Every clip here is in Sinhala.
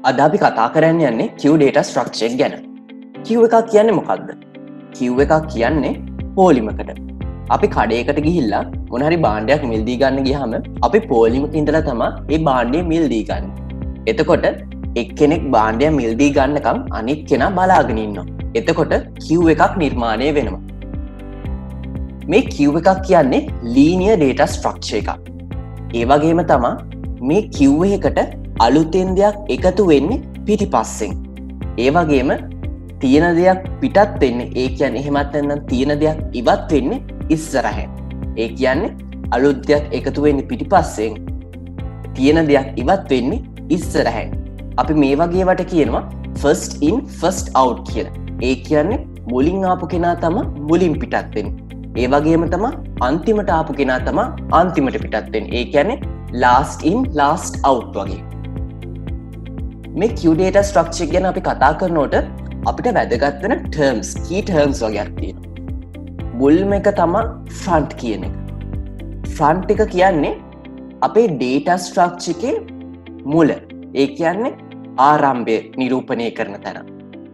අද අපි කතා කරන්න යන්නේ queue data structure ගැන. queue එකක් කියන්නේ මොකක්ද? queue එකක් කියන්නේ පෝලිමකට. අපි කඩේකට ගිහිල්ලා මොන හරි භාණ්ඩයක් මිල්දී ගන්න ගියාම අපි පෝලිමක ඉඳලා තමයි ඒ භාණ්ඩය මිල්දී ගන්න. එතකොට එක්කෙනෙක් භාණ්ඩය මිල්දී ගන්නකම් අනිත් කෙනා බලාගෙන ඉන්නවා. එතකොට queue එකක් නිර්මාණය වෙනවා. මේ queue එකක් කියන්නේ linear data structure එකක්. ඒ වගේම තමයි මේ queue එකට අලුතෙන් දෙයක් එකතු වෙන්නේ පිටිපස්සෙන්. ඒ වගේම තියෙන දෙයක් පිටත් වෙන්නේ, ඒ කියන්නේ එහෙමත් නැත්නම් තියෙන දෙයක් ඉවත් වෙන්නේ ඉස්සරහෙන්. ඒ කියන්නේ අලුත් දෙයක් එකතු වෙන්නේ පිටිපස්සෙන්, තියෙන දෙයක් ඉවත් වෙන්නේ ඉස්සරහෙන්. අපි මේ වගේවට කියනවා first in first out කියලා. ඒ කියන්නේ මුලින් ආපු කෙනා තමයි මුලින් පිටත් වෙන්නේ. ඒ වගේම තමයි අන්තිමට ආපු කෙනා තමයි අන්තිමට පිටත් වෙන්නේ. ඒ කියන්නේ last in last out වගේ. මේ queue data structure ගැන අපි කතා කරනකොට අපිට වැදගත් වෙන terms, key terms වගේක් තියෙනවා. මුල්ම එක තමයි front කියන එක. front එක කියන්නේ අපේ data structure එකේ මුල. ඒ කියන්නේ ආරම්භය නිරූපණය කරන තැන.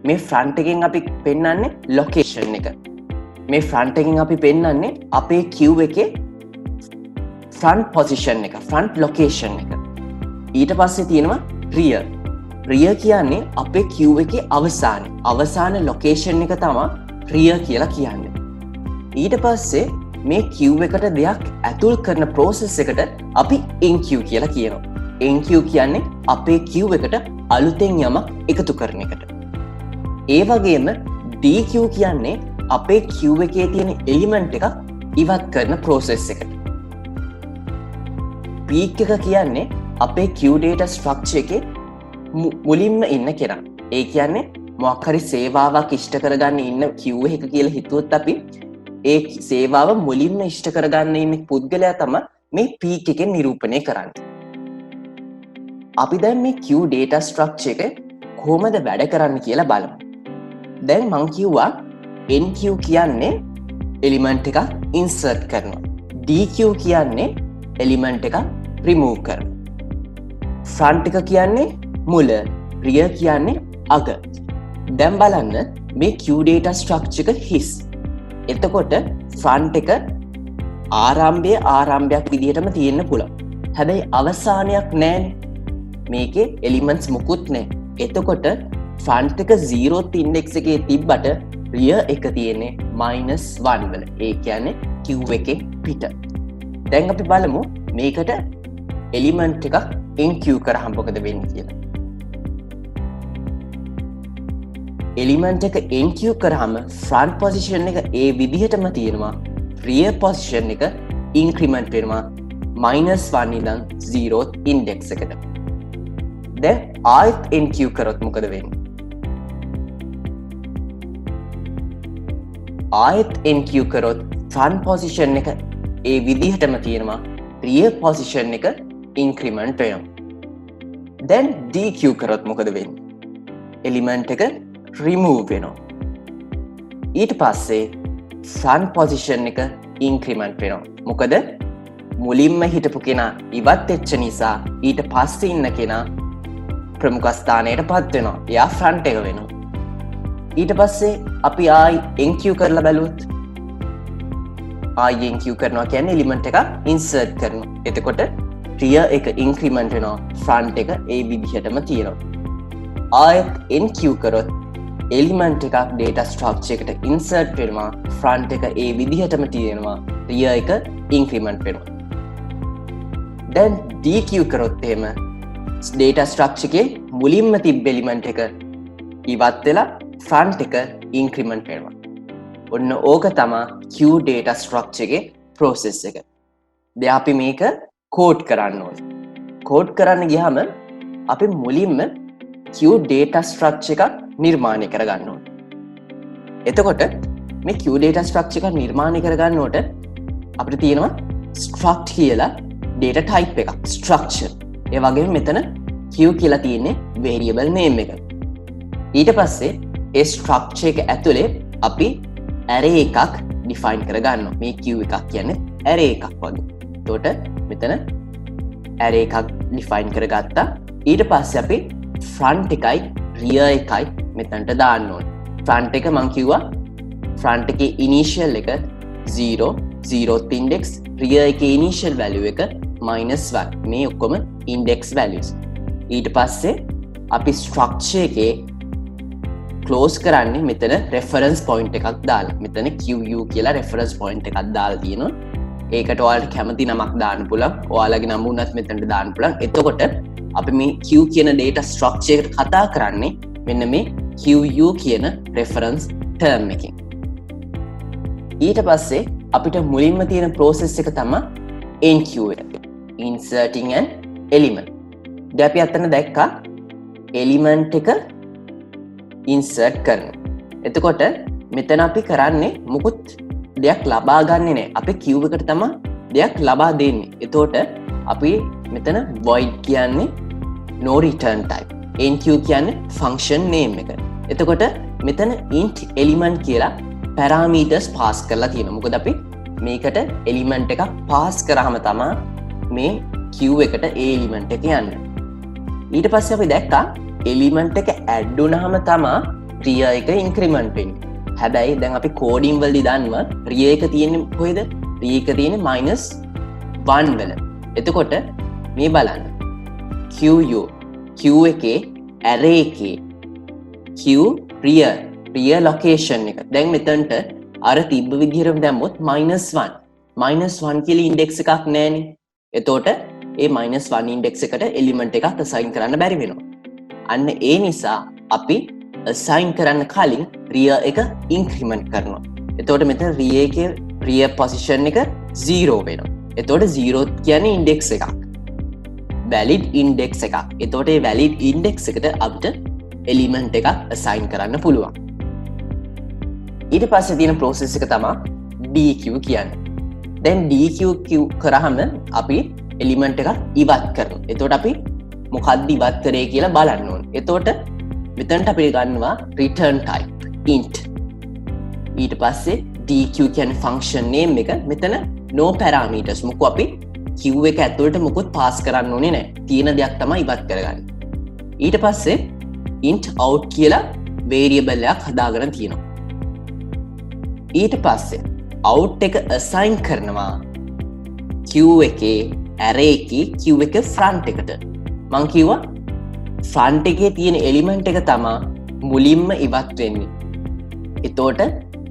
මේ front එකෙන් අපි පෙන්වන්නේ location එක. මේ front එකෙන් අපි පෙන්වන්නේ අපේ queue එකේ front position එක, front location එක. ඊට පස්සේ තියෙනවා rear. rear කියන්නේ අපේ queue එකේ අවසාන location එක තමයි rear කියලා කියන්නේ. ඊට පස්සේ මේ queue එකට දෙයක් ඇතුල් කරන process එකට අපි enqueue කියලා කියනවා. enqueue කියන්නේ අපේ queue එකට අලුතෙන් යමක් එකතු කරන එකට. ඒ වගේම dequeue කියන්නේ අපේ queue එකේ තියෙන element එකක් ඉවත් කරන process එකට. peak එක කියන්නේ අපේ queue data structure එකේ මුලින්ම ඉන්න කෙනා. ඒ කියන්නේ මොකක් හරි සේවාවක් ඉෂ්ට කරගන්න ඉන්න queue එක කියලා හිතුවොත් අපි ඒ සේවාව මුලින්ම ඉෂ්ට කරගන්න ඉන්න පුද්ගලයා තමයි මේ peak එකෙන් නිරූපණය කරන්නේ. අපි දැන් මේ queue data structure එක කොහොමද වැඩ කරන්න කියලා බලමු. දැන් මං කිව්වා enqueue කියන්නේ element එකක් insert කරනවා. dequeue කියන්නේ element එකක් remove කරනවා. front එක කියන්නේ මුල, rear කියන්නේ අග. දැන් බලන්න මේ queue data structure එක හිස්. එතකොට front එක ආරම්භයක් විදිහටම තියෙන්න පුළුවන්. හැබැයි අවසානයක් නැහැනේ. මේකේ elements මුකුත් නැහැ. එතකොට front එක 0th index එකේ තිබ්බට rear එක තියෙන්නේ -1 වල. ඒ කියන්නේ queue එකේ පිට. දැන් අපි බලමු මේකට element එකක් enqueue කරාම මොකද වෙන්නේ කියලා. element එක enqueue කරාම front position එක ඒ විදිහටම තියෙනවා. rear position එක increment වෙනවා -1 ඉඳන් 0th index එකට. දැන් ආයෙත් enqueue කරොත් මොකද වෙන්නේ? ආයෙත් enqueue කරොත් front position එක ඒ විදිහටම තියෙනවා. rear position එක increment වෙනවා. දැන් dequeue කරොත් මොකද වෙන්නේ? element එක remove වෙනවා. ඊට පස්සේ front position එක increment වෙනවා. මොකද මුලින්ම හිටපු කෙනා ඉවත් වෙච්ච නිසා ඊට පස්සේ ඉන්න කෙනා ප්‍රමුඛ ස්ථානයට පත් වෙනවා. එයා front එක වෙනවා. ඊට පස්සේ අපි ආයි enqueue කරලා බලුවොත් ආයි enqueue කරනවා කියන්නේ element එකක් insert කරනවා. එතකොට rear එක increment වෙනවා, front එක ඒ විදිහටම තියෙනවා. ආයෙත් enqueue කරොත් element එකක් data structure එකට insert වෙනවා, front එක ඒ විදිහටම තියෙනවා, rear එක increment වෙනවා. දැන් dequeue කරොත් එහෙම data structure එකේ මුලින්ම තිබ්බ element එක ඉවත් වෙලා front එක increment වෙනවා. ඔන්න ඕක තමයි queue data structure එකේ process එක. දැන් අපි මේක කෝඩ් කරන්න ඕනේ. කෝඩ් කරන්න ගියාම අපි මුලින්ම queue data structure එකක් නිර්මාණය කරගන්න ඕනේ. එතකොට මේ queue data structure එකක් නිර්මාණය කරගන්නකොට අපිට තියෙනවා struct කියලා data type එකක්, structure. ඒ වගේම මෙතන queue කියලා තියෙන්නේ variable name එක. ඊට පස්සේ ඒ structure එක ඇතුලේ අපි array එකක් define කරගන්නවා. මේ queue එකක් කියන්නේ array එකක් වගේ. එතකොට මෙතන array එකක් define කරගත්තා. ඊට පස්සේ අපි ෆ්‍රන්ට් එකයි රියර් එකයි මෙතනට දාන්න ඕනේ. ෆ්‍රන්ට් එක මං කිව්වා ෆ්‍රන්ට් එකේ ඉනිෂියල් එක 0 0th ඉන්ඩෙක්ස්, රියර් එකේ ඉනිෂියල් වැලියු එක -1. මේ ඔක්කොම ඉන්ඩෙක්ස් වැලියුස්. ඊට පස්සේ අපි ස්ට්‍රක්චර් එකේ ක්ලෝස් කරන්නේ මෙතන රෙෆරන්ස් පොයින්ට් එකක් දාලා. මෙතන QU කියලා රෙෆරන්ස් පොයින්ට් එකක් දාලා තියෙනවා. ඒකට ඔයාලට කැමති නමක් දාන්න පුළුවන්. ඔයාලගේ නම උනත් මෙතනට දාන්න පුළුවන්. එතකොට අපි මේ Q කියන data structure එකට කතා කරන්නේ මෙන්න මේ QU කියන reference term එකකින්. ඊට පස්සේ අපිට මුලින්ම තියෙන process එක තමයි NQ එක. Inserting an element. දැන් අපි අතන දැක්කා element එක insert කරනවා. එතකොට මෙතන අපි කරන්නේ මුකුත් දෙයක් ලබා ගන්නෙ නෑ. අපි queue එකට තමයි දෙයක් ලබා දෙන්නේ. එතකොට අපි මෙතන void කියන්නේ no return type. enq කියන්නේ function name එක. එතකොට මෙතන int element කියලා parameters pass කරලා තියෙනවා. මොකද අපි මේකට element එකක් pass කරාම තමයි මේ queue එකට ඒ element එක යන්නේ. ඊට පස්සේ අපි දැක්කා element එක add වුණාම තමයි rear එක increment වෙන්නේ. හැබැයි දැන් අපි coding වලදී දන්නවා rear එක තියෙන්නේ කොහෙද? rear එක තියෙන්නේ -1 වල. එතකොට මේ බලන්න. Q එකේ array එකේ Q rear location එක. දැන් මෙතනට අර තිබ්බ විදිහටම දැම්මොත් -1 කියලා index එකක් නැහැනේ. එතකොට ඒ -1 index එකට element එකක් assign කරන්න බැරි වෙනවා. අන්න ඒ නිසා අපි assign කරන්න කලින් rear එක increment කරනවා. එතකොට මෙතන rear එකේ rear position එක 0 වෙනවා. එතකොට 0 කියන්නේ index එකක්. valid index එකක්. එතකොට මේ valid index එකට අපිට element එකක් assign කරන්න පුළුවන්. ඊට පස්සේ තියෙන process එක තමයි deq කියන්නේ. දැන් deq කරාම අපි element එකක් ඉවත් කරනවා. එතකොට අපි මොකක්ද ඉවත් කරේ කියලා බලන්න ඕනේ. එතකොට මෙතනට අපි ගන්නවා return type int. ඊට පස්සේ deq කියන්නේ function name එක. මෙතන no parameters. මොකෝ අපි queue එක ඇතුළට මොකුත් pass කරන්න ඕනේ නැහැ. තියෙන දෙයක් තමයි ඉවත් කරගන්නේ. ඊට පස්සේ int out කියලා variable එකක් හදාගෙන තියෙනවා. ඊට පස්සේ out එක assign කරනවා queue එකේ array එකේ queue එක front එකට. මං කිව්වා front එකේ තියෙන element එක තමයි මුලින්ම ඉවත් වෙන්නේ. එතකොට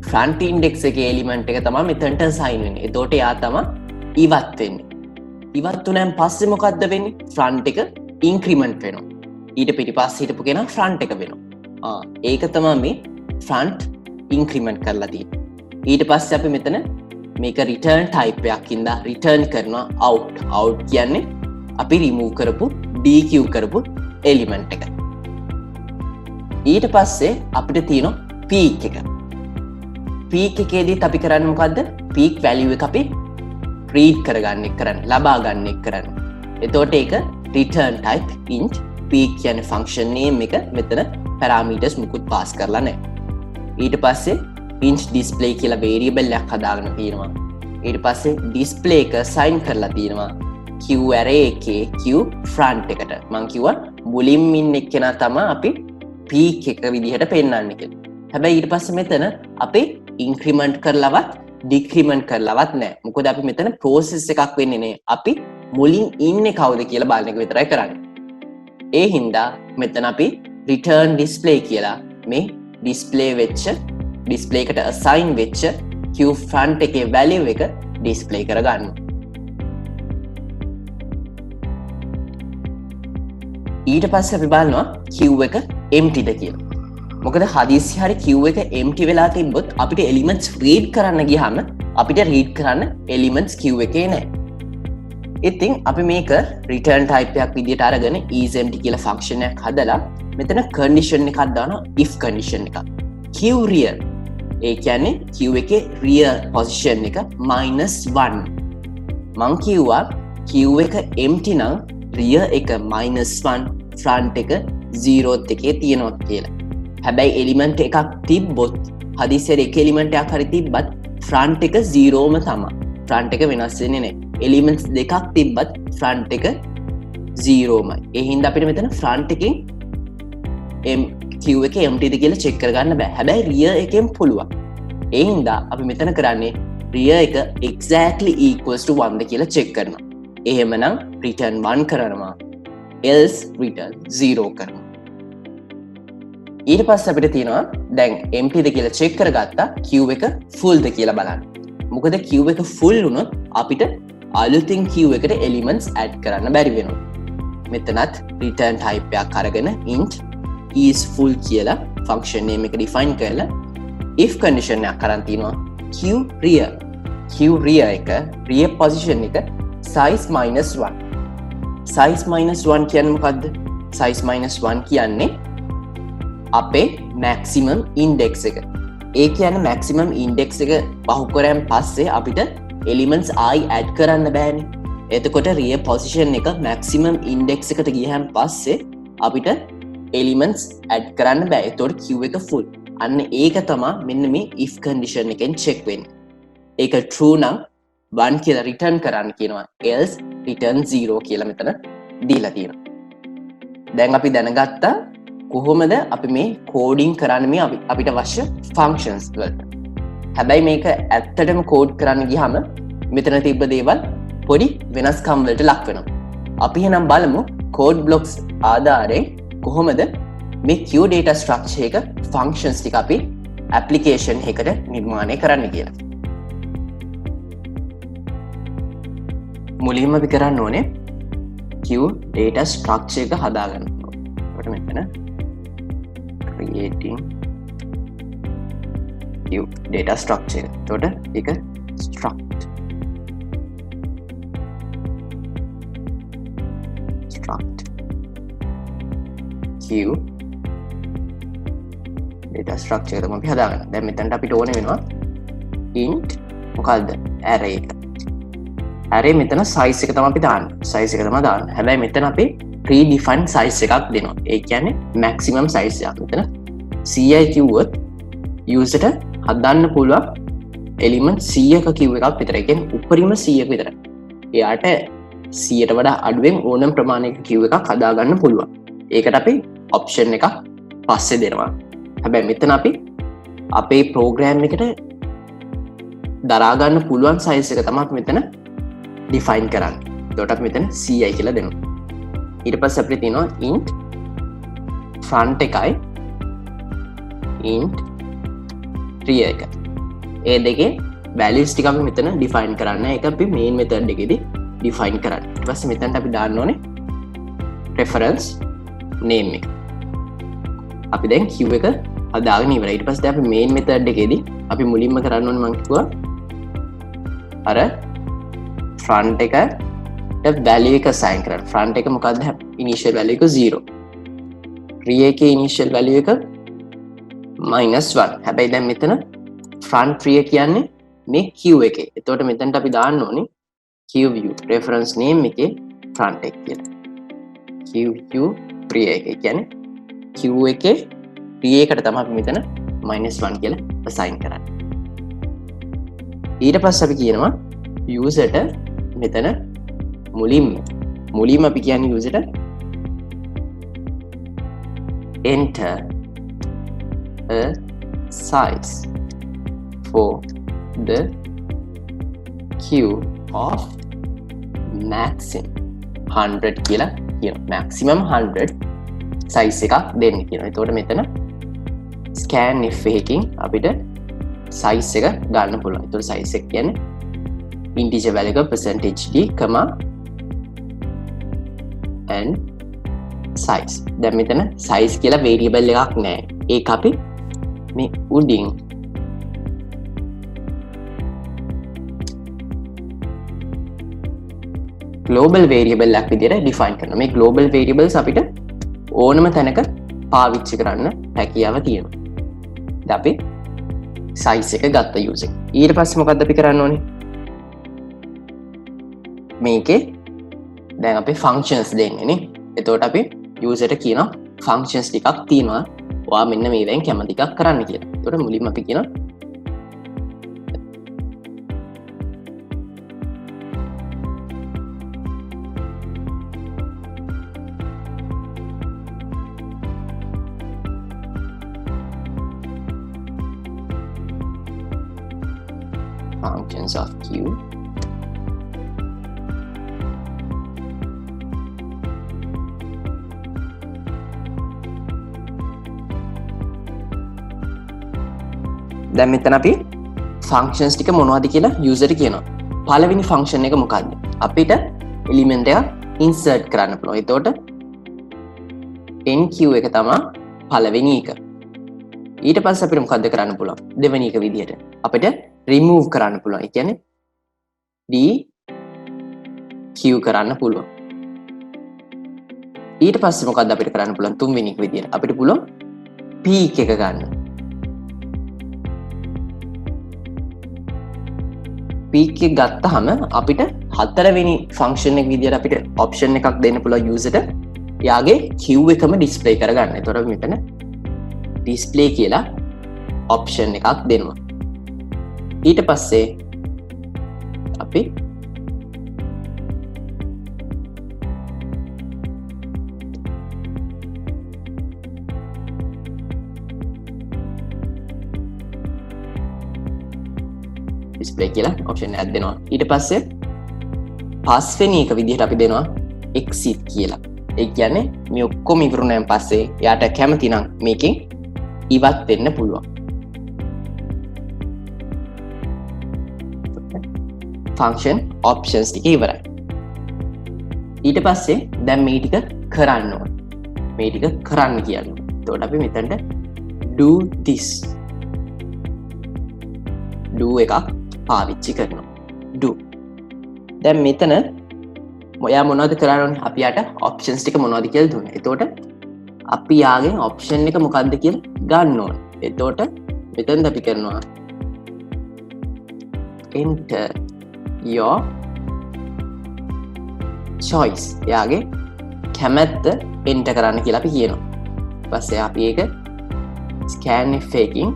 front index එකේ element එක තමයි මෙතනට assign වෙන්නේ. එතකොට එයා තමයි ඉවත් වෙන්නේ. ඉවත් වුණාන් පස්සේ මොකද්ද වෙන්නේ? front එක increment වෙනවා. ඊට පිටිපස්සේ හිටපු කෙනා front එක වෙනවා. ඒක තමයි මේ front increment කරලා තියෙන්නේ. ඊට පස්සේ අපි මෙතන මේක return type එකක් ඉඳලා return කරනවා out කියන්නේ අපි remove කරපු deq කරපු element එක. ඊට පස්සේ අපිට තියෙනවා peak එක. peak එකේදීත් අපි කරන්නේ මොකද්ද? peak value එක අපි read කරගන්න එක කරන්නේ, ලබා ගන්න එක කරන්නේ. එතකොට ඒක return type int. peak කියන්නේ function name එක. මෙතන parameters මුකුත් pass කරලා නැහැ. ඊට පස්සේ int display කියලා variable එකක් හදාගෙන තියෙනවා. ඊට පස්සේ display එක assign කරලා තියෙනවා q array එකේ q front එකට. මං කිව්වා මුලින්ම ඉන්න එක්කෙනා තමයි අපි peak එක විදිහට පෙන්නන්නේ කියලා. හැබැයි ඊට පස්සේ මෙතන අපි increment කරලවත් decrement කරලවත් නැහැ. මොකද අපි මෙතන process එකක් වෙන්නේ නැහැ. අපි මුලින් ඉන්නේ කවුද කියලා බලන එක විතරයි කරන්නේ. ඒ හින්දා මෙතන අපි return display කියලා මේ display එකට assign වෙච්ච q front එකේ value එක display කරගන්නවා. ඊට පස්සේ අපි බලනවා queue එක empty ද කියලා. මොකද හදිස්සි හරි queue එක empty වෙලා තිබ්බොත් අපිට elements read කරන්න ගියාම අපිට read කරන්න elements queue එකේ නැහැ. ඉතින් අපි මේක return type එකක් විදිහට අරගෙන isEmpty කියලා function එකක් හදලා මෙතන condition එකක් දානවා if condition එකක්. queue rear ඒ කියන්නේ queue එකේ rear position එක -1. මං කිව්වා queue එක empty නම් rear එක -1 front එක 0th එකේ තියෙනවා කියලා. හැබැයි element එකක් තිබ්බොත් හදිස්සියට එක element එකක් හරි තිබ්බත් front එක 0ම තමයි. front එක වෙනස් වෙන්නේ නැහැ. elements දෙකක් තිබ්බත් front එක 0මයි. ඒ හින්දා අපිට මෙතන front එකෙන් queue එක emptyද කියලා check කරගන්න බෑ. හැබැයි rear එකෙන් පුළුවන්. ඒ හින්දා අපි මෙතන කරන්නේ rear එක exactly equals to 1ද කියලා check කරනවා. එහෙමනම් return 1 කරනවා. else return 0 කරනවා. ඊට පස්සේ අපිට තියෙනවා දැන් emptyද කියලා check කරගත්තා queue එක fullද කියලා බලන්න. මොකද queue එක full වුණොත් අපිට අලුතින් queue එකට elements add කරන්න බැරි වෙනවා. මෙතනත් return type එකක් අරගෙන int is full කියලා function name එක define කරලා if condition එකක් අරන් තිනවා queue rear එක rear position එක size -1. size -1 කියන්නේ මොකද්ද? size -1 කියන්නේ අපේ maximum index එක. ඒ කියන්නේ maximum index එක පහු කරාන් පස්සේ අපිට elements ආයි add කරන්න බෑනේ. එතකොට rear position එක maximum index එකට ගියහන් පස්සේ අපිට elements add කරන්න බෑ. එතකොට queue එක full. අන්න ඒක තමයි මෙන්න මේ if condition එකෙන් check වෙන්නේ. ඒක true නම් 1 කියලා return කරන්න කියනවා. else return 0 කියලා මෙතන දීලා තියෙනවා. දැන් අපි දැනගත්තා කොහොමද අපි මේ කෝඩින් කරන්න මේ අපිට අවශ්‍ය ෆන්ක්ෂන්ස් වලට. හැබැයි මේක ඇත්තටම කෝඩ් කරන්න ගියාම මෙතන තිබ්බ දේවල් පොඩි වෙනස්කම් වලට ලක් වෙනවා. අපි එහෙනම් බලමු කෝඩ් බ්ලොක්ස් ආධාරයෙන් කොහොමද මේ queue data structure එක ෆන්ක්ෂන්ස් ටික අපි ඇප්ලිකේෂන් එකකට නිර්මාණය කරන්න කියලා. මුලින්ම අපි කරන්න ඕනේ queue data structure එක හදාගන්න. අපිට මෙතන creating queue data structure. එතකොට ඒක struct queue data structure එක තමයි අපි හදාගන්න. දැන් මෙතනට අපිට ඕනේ වෙනවා int මොකද්ද? array එක. array මෙතන size එක තමයි අපි දාන්නේ. size එක තමයි දාන්නේ. හැබැයි මෙතන අපි predefined size එකක් දෙනවා. ඒ කියන්නේ maximum size එකක්. මෙතන 100යි කිව්වොත් user ට හදන්න පුළුවන් element 100ක queue එකක් විතරයි. ඒ කියන්නේ උපරිම 100ක විතරයි. එයාට 100ට වඩා අඩුවෙන් ඕනම ප්‍රමාණයක queue එකක් හදාගන්න පුළුවන්. ඒකට අපි option එකක් පස්සේ දෙනවා. හැබැයි මෙතන අපි අපේ program එකට දරාගන්න පුළුවන් size එක තමයි අපි මෙතන define කරන්නේ. එතකොට අපි මෙතන 100යි කියලා දෙනවා. ඊට පස්සේ අපිට තියෙනවා int front එකයි int rear එක. ඒ දෙකේ values ටික අපි මෙතන define කරන්න. ඒක අපි main method එකේදී define කරන්න. ඊට පස්සේ මෙතනට අපි දාන්න ඕනේ reference name එක. අපි දැන් queue එක හදාගෙන ඉවරයි. ඊට පස්සේ අපි main method එකේදී අපි මුලින්ම කරන්න ඕනේ මම කිව්වා අර front එක value එක assign කරන්න. front එක මොකද්ද? initial value එක 0. rear එකේ initial value එක -1. හැබැයි දැන් මෙතන front rear කියන්නේ මේ queue එකේ. එතකොට මෙතනට අපි දාන්න ඕනේ queue view reference name එකේ front එක කියලා. queue rear එක කියන්නේ queue එකේ rear එකට තමයි අපි මෙතන -1 කියලා assign කරන්නේ. ඊට පස්සේ අපි කියනවා user ට මෙතන මුලින්ම අපි කියන්නේ user ට enter a size for the queue of maximum 100 කියලා කියනවා. maximum 100 size එකක් දෙන්න කියනවා. එතකොට මෙතන scanf එකකින් අපිට size එක ගන්න පුළුවන්. එතකොට size එක කියන්නේ integer value එක %d, and size. දැන් මෙතන size කියලා variable එකක් නැහැ. ඒක අපි මේ උඩින් global variable එකක් විදිහට define කරනවා. මේ global variables අපිට ඕනම තැනක පාවිච්චි කරන්න හැකියාව තියෙනවා. දැන් අපි size එක ගත්ත user. ඊට පස්සේ මොකද්ද අපි කරන්න ඕනේ? මේකේ දැන් අපි functions දෙන්නේ නේ. එතකොට අපි user ට කියනවා functions ටිකක් තියෙනවා. ඔයා මෙන්න මේවෙන් කැමති එකක් කරන්න කියලා. එතකොට මුලින්ම අපි කියනවා functions of q දැන් මෙතන අපි functions ටික මොනවද කියලා user කියනවා. පළවෙනි function එක මොකක්ද? අපිට element එක insert කරන්න පුළුවන්. එතකොට enq එක තමයි පළවෙනි එක. ඊට පස්සේ අපිට මොකද්ද කරන්න පුළුවන්? දෙවෙනි එක විදිහට අපිට remove කරන්න පුළුවන්. ඒ කියන්නේ dq කරන්න පුළුවන්. ඊට පස්සේ මොකද්ද අපිට කරන්න පුළුවන්? තුන්වෙනි එක විදිහට අපිට පුළුවන් peak එක ගන්න. peak එක ගත්තාම අපිට හතරවෙනි function එක විදිහට අපිට option එකක් දෙන්න පුළුවන් user ට. එයාගේ q එකම display කරගන්න. එතකොට මෙතන display කියලා option එකක් දෙනවා. ඊට පස්සේ අපි display කියලා option එකක් දෙනවා. ඊට පස්සේ පස්වෙනි එක විදිහට අපි දෙනවා exit කියලා. ඒ කියන්නේ මේ ඔක්කොම ඉවරුණාන් පස්සේ එයාට කැමති නම් මේකෙන් ඉවත් වෙන්න පුළුවන්. function options ටික ඉවරයි. ඊට පස්සේ දැන් මේ ටික කරන්න ඕන. මේ ටික කරන්න කියන්නේ. එතකොට අපි මෙතනට do this do එකක් පාවිච්චි කරනවා. do. දැන් මෙතන ඔයා මොනවද කරන්න ඕනේ? අපි යට options ටික මොනවද කියලා දුන්නා. එතකොට අපි යාගෙන් option එක මොකක්ද කියලා ගන්න ඕනේ. එතකොට මෙතනද අපි කරනවා enter your choice. යාගේ කැමැත්ත enter කරන්න කියලා අපි කියනවා. ඊපස්සේ අපි ඒක scan එකකින්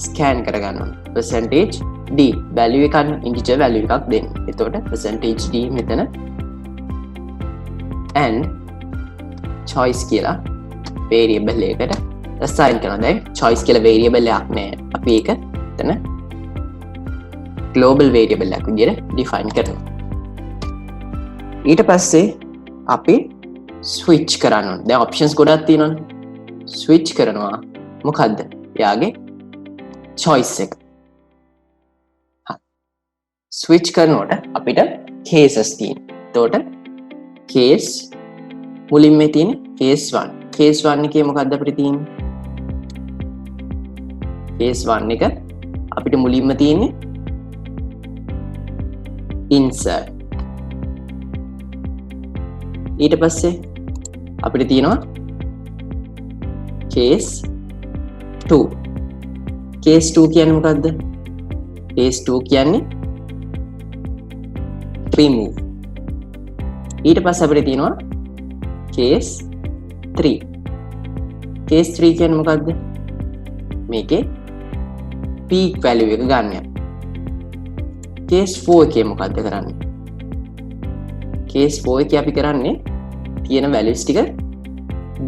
scan කරගන්නවා. percentage d value එකක් integer value එකක් දෙන්න. එතකොට percentage d මෙතන and choice කියලා variable එකකට assign කරනවා. දැන් choice කියලා variable එකක් නෑ. අපි ඒක එතන global variable එකක් විදිහට define කරනවා. ඊට පස්සේ අපි switch කරන්න ඕනේ. දැන් options ගොඩක් තියෙනවානේ. switch කරනවා මොකද්ද? එයාගේ choice එක. switch කරනකොට අපිට cases තියෙනවා. එතකොට case මුලින්ම තියෙන case 1. case 1 එකේ මොකද්ද අපිට තියෙන්නේ? case 1 එක අපිට මුලින්ම තියෙන්නේ insert. ඊට පස්සේ අපිට තියෙනවා case 2. case 2 කියන්නේ මොකද්ද? case 2 කියන්නේ remove. ඊට පස්සේ අපිට තියෙනවා case 3. case 3 කියන්නේ මොකද්ද? මේකේ peak value එක ගන්න. case 4 එකේ මොකද්ද කරන්නේ? case 4 එකේ අපි කරන්නේ තියෙන values ටික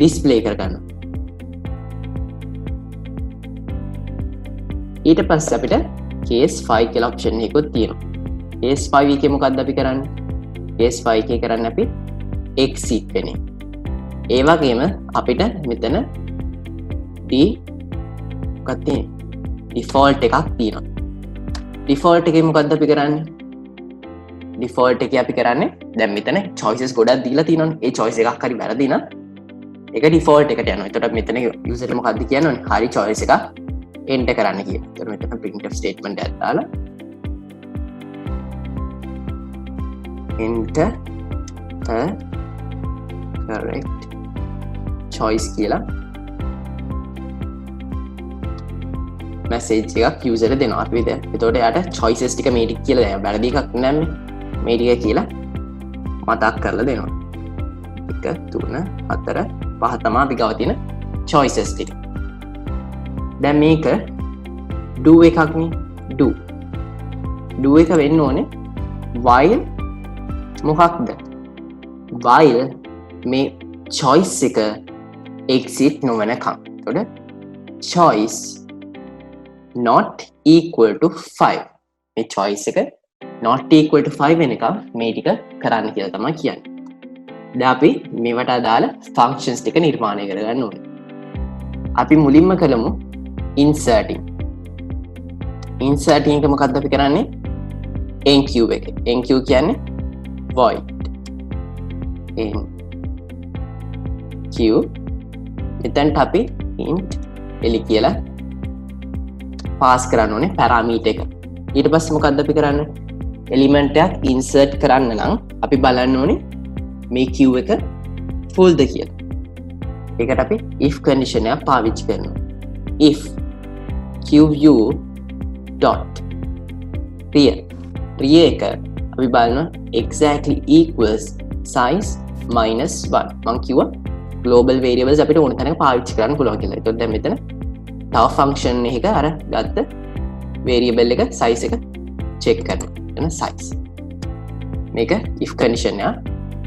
display කරගන්නවා. ඊට පස්සේ අපිට case 5 කියලා option එකකුත් තියෙනවා. case 5 එකේ මොකද්ද අපි කරන්නේ? case 5 එකේ කරන්නේ අපි exit වෙන එක. ඒ වගේම අපිට මෙතන default එකක් තියෙනවා. default එකේ මොකද්ද අපි කරන්නේ? default එකේ අපි කරන්නේ දැන් මෙතන choices ගොඩක් දීලා තියෙනවානේ. ඒ choice එකක් හරි වැරදි නම් ඒක default එකට යනවා. එතකොට මෙතන user මොකද්ද කියන්නේ? හරි choice එකක් enter කරන්න කියනවා. එතකොට මෙතන printf statement එකක් දාලා enter a correct choice කියලා message එකක් user එකට දෙනවා අපි දැන්. එතකොට එයාට choices ටික මේ ටික කියලා දෙනවා. වැරදි එකක් නැන්නේ. මේ ටික කියලා මතක් කරලා දෙනවා. 1 3 4 5 තමයි අපි ගාව තියෙන choices ටික. දැන් මේක do එකක් නේ. do එක වෙන්න ඕනේ while මොකක්ද? while මේ choice එක exit නොවනකම්. එතකොට choice not equal to 5. මේ choice එක not equal to 5 වෙනකම් මේ ටික කරන්න කියලා තමයි කියන්නේ. දැන් අපි මේවට අදාළ functions ටික නිර්මාණය කරගන්න ඕනේ. අපි මුලින්ම කළමු inserting. Inserting එක මොකක්ද අපි කරන්නේ? enq එක. enq කියන්නේ void enq. එතනට අපි int එලි කියලා පාස් කරන්න ඕනේ පැරාමීටර් එක. ඊට පස්සේ මොකක්ද අපි කරන්නේ? එලිමන්ට් එකක් insert කරන්න නම් අපි බලන්න ඕනේ මේ queue එක full ද කියලා. ඒකට අපි if condition එක පාවිච්චි කරනවා. if queue dot rear එක අපි බලනවා exactly equals size minus 1. මං කිව්වා global variables අපිට ඕන තැනක පාවිච්චි කරන්න පුළුවන් කියලා. ඒතකොට දැන් මෙතන තව function එකක අර ගත්ත variable එක size එක check කරනවා. එන size. මේක if condition එක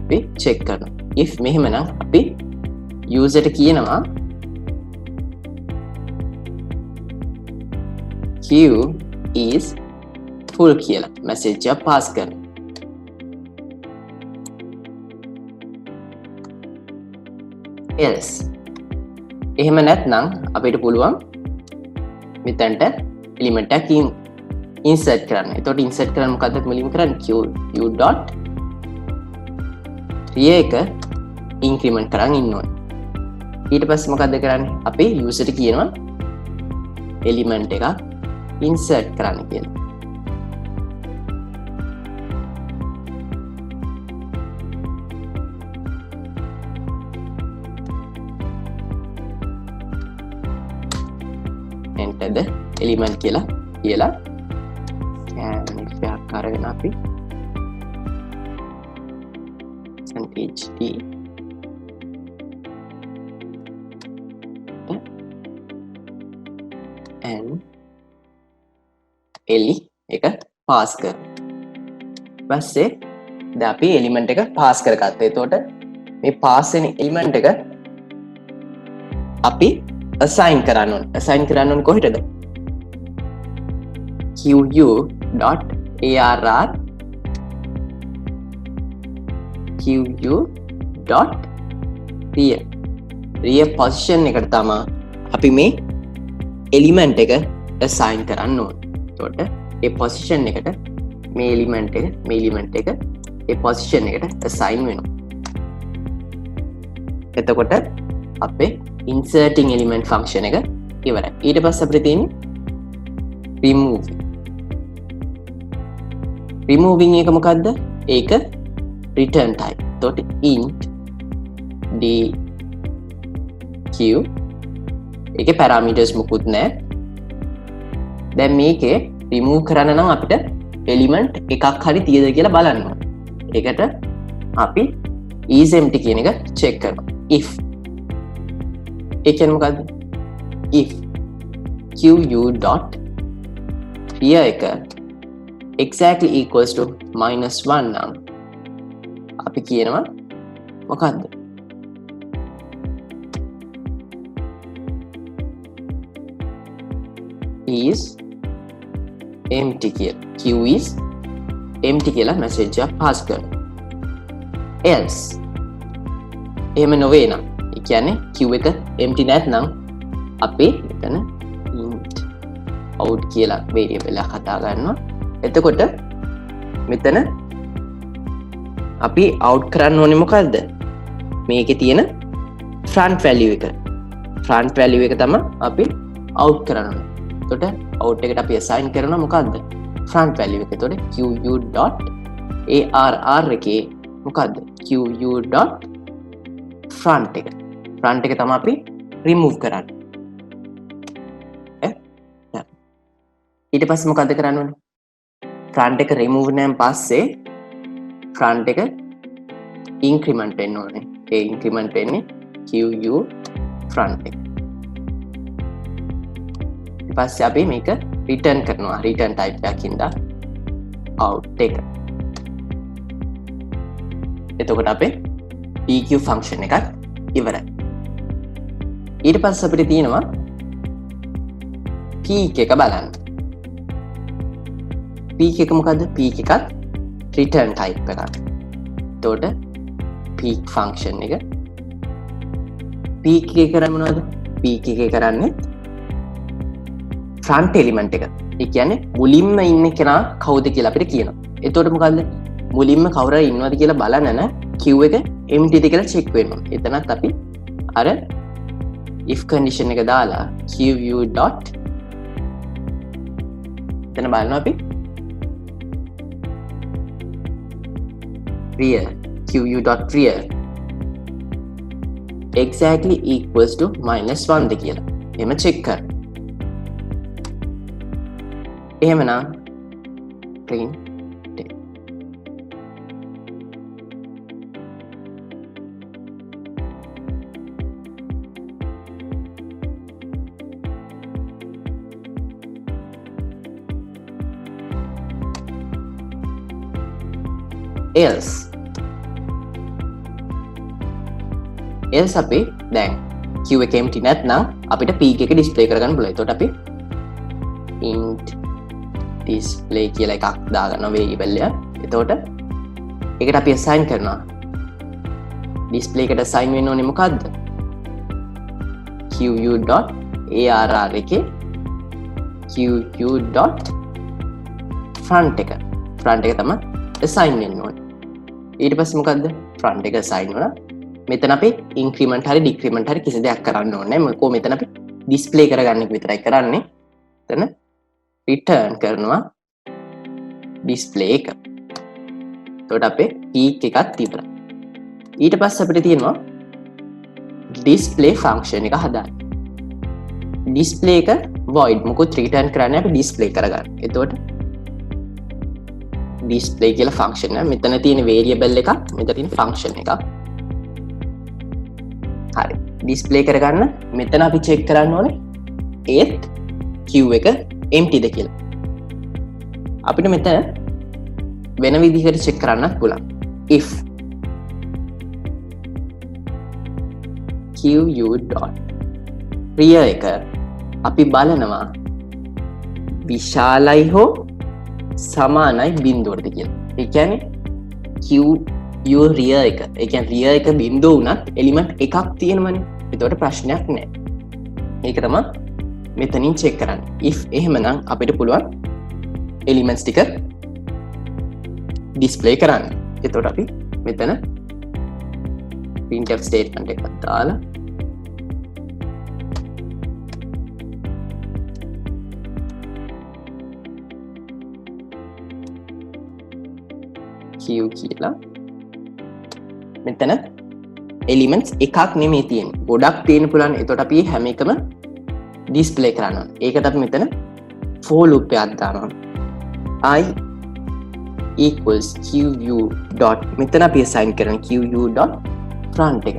අපි check කරනවා. if මෙහෙමනම් අපි user ට කියනවා queue is full කියලා message එක pass කරනවා. else එහෙම නැත්නම් අපිට පුළුවන් මෙතනට එලිමන්ට් එකක් insert කරන්න. එතකොට insert කරන්න මොකද්ද මුලින්ම කරන්නේ? queue dot rear එක increment කරන් ඉන්න ඕනේ. ඊට පස්සේ මොකද්ද කරන්නේ? අපි user ට කියනවා එලිමන්ට් එකක් insert කරන්න කියලා. enter the element කියලා එකක් අරගෙන අපි percentage d and එලි එක පාස් කර. පස්සේ දැන් අපි එලිමන්ට් එක පාස් කරගත්තා. එතකොට මේ පාස් වෙන එලිමන්ට් එක අපි assign කරන්න ඕනේ. assign කරන්න ඕනේ කොහෙටද? qu.arr qu.rear position එකට තමයි අපි මේ එලිමන්ට් එක assign කරන්න ඕනේ. එතකොට ඒ position එකට මේ එලිමන්ට් එක ඒ position එකට assign වෙනවා. එතකොට අපේ inserting element function එක ඉවරයි. ඊට පස්සේ අපිට තියෙන්නේ removing එක මොකද්ද? ඒක return type. එතකොට int dq ඒකේ parameters මොකුත් නැහැ. දැන් මේකේ remove කරන්න නම් අපිට element එකක් හරි තියෙද කියලා බලන්න ඕනේ. ඒකට අපි isEmpty කියන එක check කරනවා. if ඒ කියන්නේ මොකද්ද? if qu.rear එක exactly equals to -1 නම් අපි කියනවා මොකද්ද? is empty කියලා. q is empty කියලා message එක pass කරනවා. else එහෙම නොවේ නම් ඒ කියන්නේ q එක empty නැත්නම් අපි මෙතන int out කියලා variable එකක් හදා ගන්නවා. එතකොට මෙතන අපි out කරන්න ඕනේ මොකද්ද? මේකේ තියෙන front value එක. front value එක තමයි අපි out කරන්න ඕනේ. එතකොට out එකට අපි assign කරනවා මොකද්ද? front value එක. එතකොට qu.arr එකේ මොකද්ද? qu.front එක. front එක තමයි අපි remove කරන්නේ. ඊට පස්සේ මොකද්ද කරන්න ඕනේ? front එක remove නම් පස්සේ front එක increment වෙන්න ඕනේ. ඒ increment වෙන්නේ qu front එක. ඊට පස්සේ අපි මේක return කරනවා. return type එකකින්ද out එක. එතකොට අපේ pq function එකත් ඉවරයි. ඊට පස්සේ අපිට තියෙනවා peak එක බලන්න. peak එක මොකද්ද? peak එකත් return type එකක්. එතකොට peak function එක peak එකේ කරන්නේ මොනවද? peak එකේ කරන්නේ front element එක. ඒ කියන්නේ මුලින්ම ඉන්න කෙනා කවුද කියලා අපිට කියනවා. එතකොට මොකද්ද? මුලින්ම කවුරු හරි ඉන්නවද කියලා බලන්න න queue එක emptyද කියලා check වෙන්න ඕනේ. එතනත් අපි අර if condition එක දාලා queue dot එතන බලනවා අපි rear queue.rear exactly equals to -1 ද කියලා. එහෙම check කරන්න. එහෙමනම් print else අපි දැන් queue එක empty නැත්නම් අපිට peak එක display කරගන්න පුළුවන්. එතකොට අපි int display කියලා එකක් දාගන්නවා variable එක. එතකොට ඒකට අපි assign කරනවා. display එකට assign වෙන්න ඕනේ මොකද්ද? queue.arr එකේ queue.front එක. front එක තමයි assign වෙන්න ඕනේ. ඊට පස්සේ මොකද්ද? front එක assign වුණා. මෙතන අපි increment හරි decrement හරි කිසි දෙයක් කරන්න ඕනේ නැහැ. මොකද මෙතන අපි display කරගන්න එක විතරයි කරන්නේ. එතන return කරනවා display එක. එතකොට අපේ peak එකක් තිබුණා. ඊට පස්සේ අපිට තියෙනවා display function එක හදාන්න. display එක void මොකද return කරන්නේ අපි display කරගන්න. එතකොට display කියලා function එක මෙතන තියෙන variable එකක් මෙතන තියෙන function එකක්. හරි display කරගන්න මෙතන අපි check කරන්න ඕනේ ඒත් queue එක empty ද කියලා. අපිට මෙතන වෙන විදිහකට check කරන්නත් පුළුවන්. if queue.rear එක අපි බලනවා විශාලයි හෝ සමානයි බිඳුවටද කියලා. ඒ කියන්නේ queue rear එක. ඒ කියන්නේ rear එක බිඳුව වුණත් element එකක් තියෙනවනේ. ඒකට ප්‍රශ්නයක් නැහැ. ඒක තමයි මෙතනින් check කරන්න. if එහෙමනම් අපිට පුළුවන් elements ටික display කරන්න. එතකොට අපි මෙතන printf statement එකක් දාලා queue කියලා මෙතන elements එකක් නෙමෙයි තියෙන්නේ. ගොඩක් තියෙන්න පුළුවන්. එතකොට අපි හැම එකම display කරන්න ඕනේ. ඒකට අපි මෙතන for loop එකක් දානවා. I equals queue dot මෙතන අපි assign කරන queue dot front එක.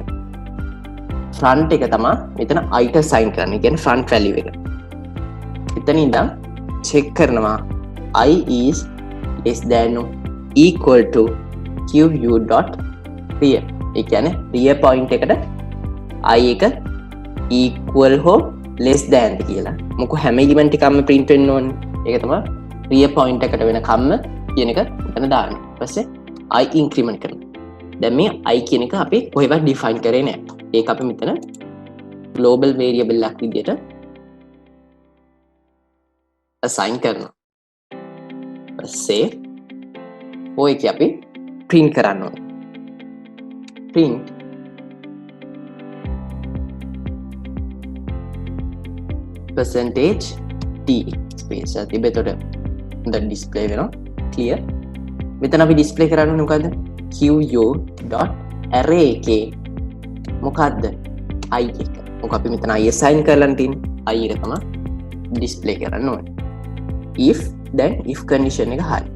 front එක තමයි මෙතන I ට assign කරන්නේ. කියන්නේ front value එක. එතන ඉඳන් check කරනවා I is less than or equal to queue dot rear. ඒ කියන්නේ rear point එකට I එක equal හෝ less than ද කියලා. මොකද හැම element එකක්ම print වෙන්න ඕනේ. ඒක තමයි rear point එකට වෙන කම්ම කියන එක මෙතන දාන්නේ. ඊට පස්සේ I increment කරනවා. දැන් මේ I කියන එක අපි කොහෙවත් define කරේ නැහැ. ඒක අපි මෙතන global variable එකක් විදිහට assign කරනවා. පස්සේ ඔය එක අපි print කරන්න ඕනේ. print percentage t space එක තිබෙතොට දැන් display වෙනවා clear. මෙතන අපි display කරන්න ඕනේ මොකද්ද? queue.array එකේ මොකද්ද? I එක. මොකද අපි මෙතන I assign කරලා තියෙන්නේ. I එක තමයි display කරන්න ඕනේ. if then if condition එක හරි.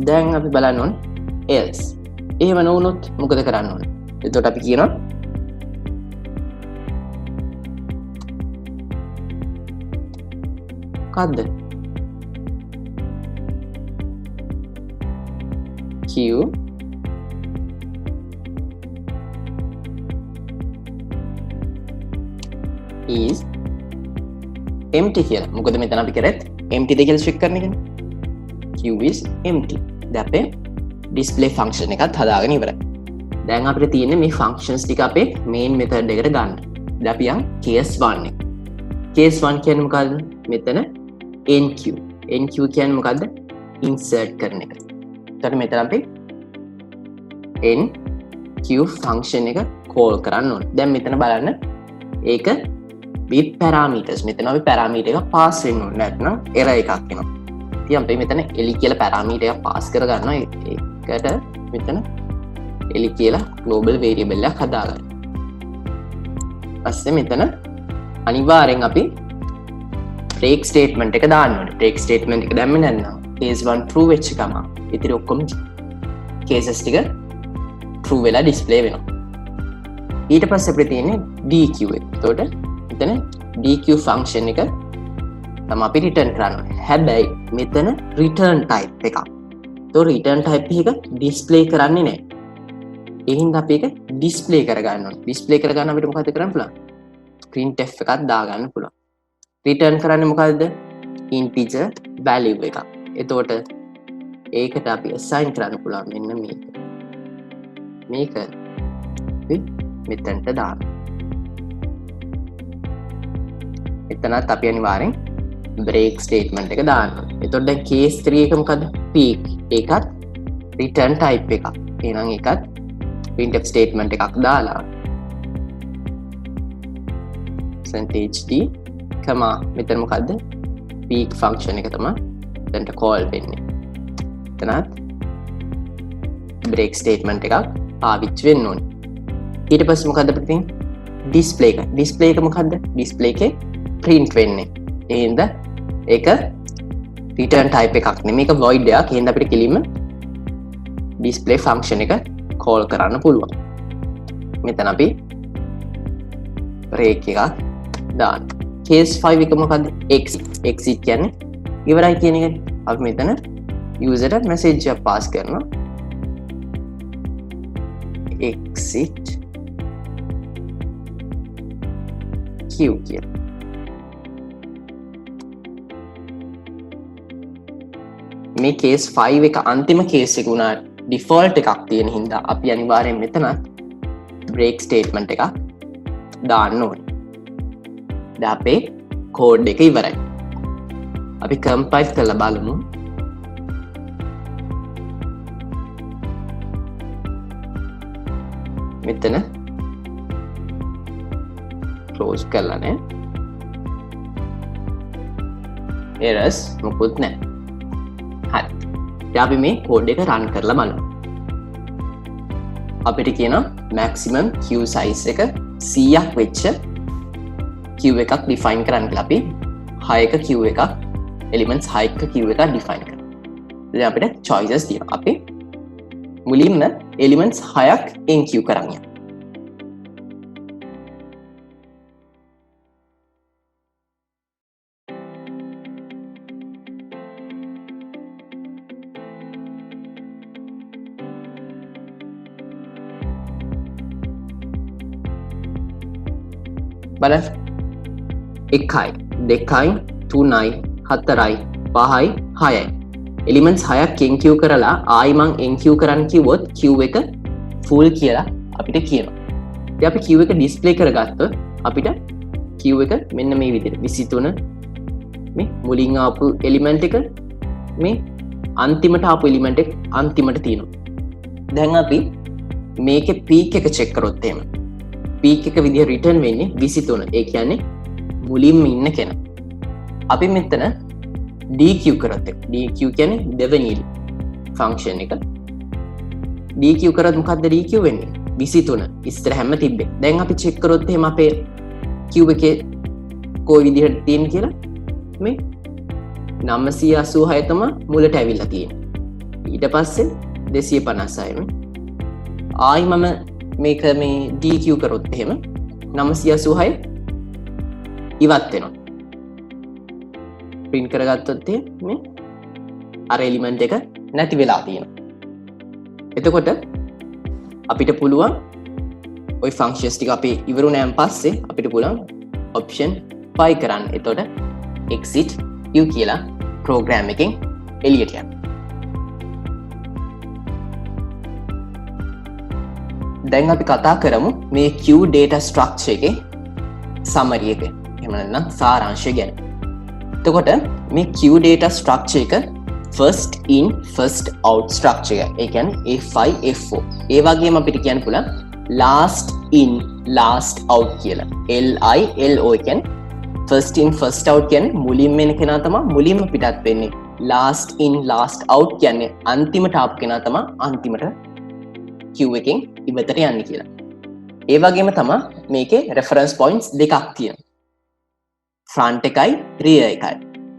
දැන් අපි බලන්න ඕනේ else. එහෙම නොවුනොත් මොකද කරන්න ඕනේ? එතකොට අපි කියනවා මොකද්ද? queue is empty කියලා. මොකද මෙතන අපි කරත් empty ද කියලා check කරන එකනේ. q is empty. දැන් අපේ display function එකත් හදාගෙන ඉවරයි. දැන් අපිට තියෙන්නේ මේ functions ටික අපේ main method එකට ගන්න. දැන් අපි යන් case 1 එක. case 1 කියන්නේ මොකද්ද? මෙතන enq. enq කියන්නේ මොකද්ද? insert කරන එක. එතකොට මෙතන අපි enq function එක call කරන්න ඕනේ. දැන් මෙතන බලන්න ඒක with parameters. මෙතන අපි parameter එක pass වෙන්න ඕනේ. නැත්නම් error එකක් එනවා. ඉතින් අපි මෙතන eli කියලා parameter එකක් pass කර ගන්නවා. ඒකට මෙතන eli කියලා global variable එකක් හදාගන්න. ඊපස්සේ මෙතන අනිවාර්යෙන් අපි break statement එක දාන්න ඕනේ. break statement එක දැම්මේ නැත්නම් case 1 true වෙච්ච ගමන් ඉතින් ඔක්කොම cases ටික true වෙලා display වෙනවා. ඊට පස්සේ අපිට තියෙන්නේ dq එක. එතකොට මෙතන dq function එක තමයි අපි return කරන්න ඕනේ. හැබැයි මෙතන return type එකක්. તો return type එක display කරන්නේ නැහැ. ඒ හින්දා අපි ඒක display කරගන්න ඕනේ. display කරගන්න අපිට මොකද කරන්න පුළුවන්? printf එකක් දාගන්න පුළුවන්. return කරන්නේ මොකද්ද? integer value එකක්. එතකොට ඒකට අපි assign කරන්න පුළුවන් මෙන්න මේක. මේක අපි මෙතනට දාන්න. එතනත් අපි අනිවාර්යෙන් break statement එක දාන්න ඕනේ. එතකොට දැන් case 3 එක මොකද්ද? peak. ඒකත් return type එකක්. එහෙනම් ඒකත් printf statement එකක් දාලා %d comma මෙතන මොකද්ද? peak function එක තමයි දැන්ට call වෙන්නේ. එතනත් break statement එකක් පාවිච්චි වෙන්න ඕනේ. ඊට පස්සේ මොකද්ද අපිට තියෙන්නේ? display එක. display එක මොකද්ද? display එකේ print වෙන්නේ. ඒ හින්දා ඒක return type එකක් නෙමෙයි. මේක void එකක්. ඒ හින්දා අපිට කෙලින්ම display function එක call කරන්න පුළුවන්. මෙතන අපි break එකක් දාන්න. case 5 එක මොකද්ද? exit කියන්නේ ඉවරයි කියන එක. අපි මෙතන user ට message එකක් pass කරනවා. exit q කියලා. මේ case 5 එක අන්තිම case එක උනා default එකක් තියෙන හින්දා අපි අනිවාර්යෙන් මෙතන break statement එකක් දාන්න ඕනේ. දැන් අපේ code එක ඉවරයි. අපි compile කරලා බලමු. මෙතන close කරලා නේ. errors මොකුත් නැහැ. හරි. දැන් අපි මේ code එක run කරලා බලමු. අපිට කියනවා maximum queue size එක 100ක් වෙච්ච queue එකක් define කරන්න කියලා. අපි 6ක queue එකක් elements 6ක queue එකක් define කරනවා. දැන් අපිට choices තියෙනවා. අපි මුලින්ම elements 6ක් enqueue කරන්න යනවා. බලන්න 1යි 2යි 3යි 4යි 5යි 6යි elements 6ක් enqueue කරලා ආයි මං enqueue කරන්න කිව්වොත් queue එක full කියලා අපිට කියනවා. ඉතින් අපි queue එක display කරගත්තොත් අපිට queue එක මෙන්න මේ විදිහට 23 මේ මුලින් ආපු element එක මේ අන්තිමට ආපු element එක අන්තිමට තියෙනවා. දැන් අපි මේකේ peak එක check කරොත් එහෙම peak එක විදිහ return වෙන්නේ 23. ඒ කියන්නේ මුලින්ම ඉන්න කෙනා. අපි මෙතන dq කරත් dq කියන්නේ දෙවෙනි function එක. dq කරත් මොකද්ද dq වෙන්නේ? 23 ඉස්සර හැම තිබ්බේ. දැන් අපි check කරොත් එහෙම අපේ queue එකේ කොයි විදිහට තියෙන කියලා මේ 986 තමයි මුලට ඇවිල්ලා තියෙන්නේ. ඊට පස්සේ 256 මේ ආයි මම මේක මේ dq කරොත් එහෙම 986 ඉවත් වෙනවා. print කරගත්තොත් මේ අර element එක නැති වෙලා තියෙනවා. එතකොට අපිට පුළුවන් ওই functions ටික අපි ඉවරුණාන් පස්සේ අපිට පුළුවන් option 5 කරන්න. එතකොට exit u කියලා ප්‍රෝග්‍රෑම් එකෙන් එළියට යන්න. දැන් අපි කතා කරමු මේ queue data structure එකේ summary එක. එහෙම නැත්නම් සාරාංශය ගැන. එතකොට මේ queue data structure එක first in first out structure එක. ඒ කියන්නේ F5 F4. ඒ වගේම අපිට කියන්න පුළුවන් last in last out කියලා. LILO කියන්නේ first in first out කියන්නේ මුලින්ම එන කෙනා තමයි මුලින්ම පිටත් වෙන්නේ. last in last out කියන්නේ අන්තිමට ආපු කෙනා තමයි අන්තිමට queue එකෙන් ඉවතට යන්නේ කියලා. ඒ වගේම තමයි මේකේ reference points දෙකක් තියෙනවා. front එකයි rear එකයි.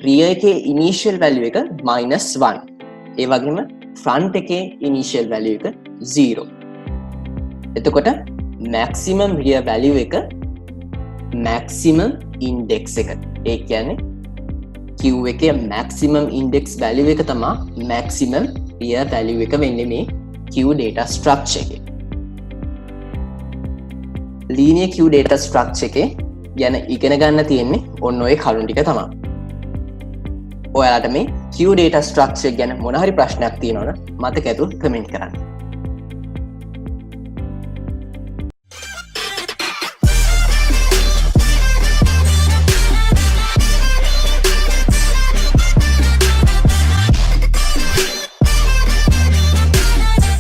rear එකේ initial value එක -1. ඒ වගේම front එකේ initial value එක 0. එතකොට maximum rear value එක maximum index එක. ඒ කියන්නේ queue එකේ maximum index value එක තමයි maximum rear value එක වෙන්නේ මේ queue data structure එකේ. linear queue data structure එකේ ගැන ඉගෙන ගන්න තියෙන්නේ ඔන්න ඔය කරුණු ටික තමයි. ඔයාලට මේ queue data structure ගැන මොන හරි ප්‍රශ්නයක් තියෙනවනම් මතක ඇතුව කමෙන්ට් කරන්න.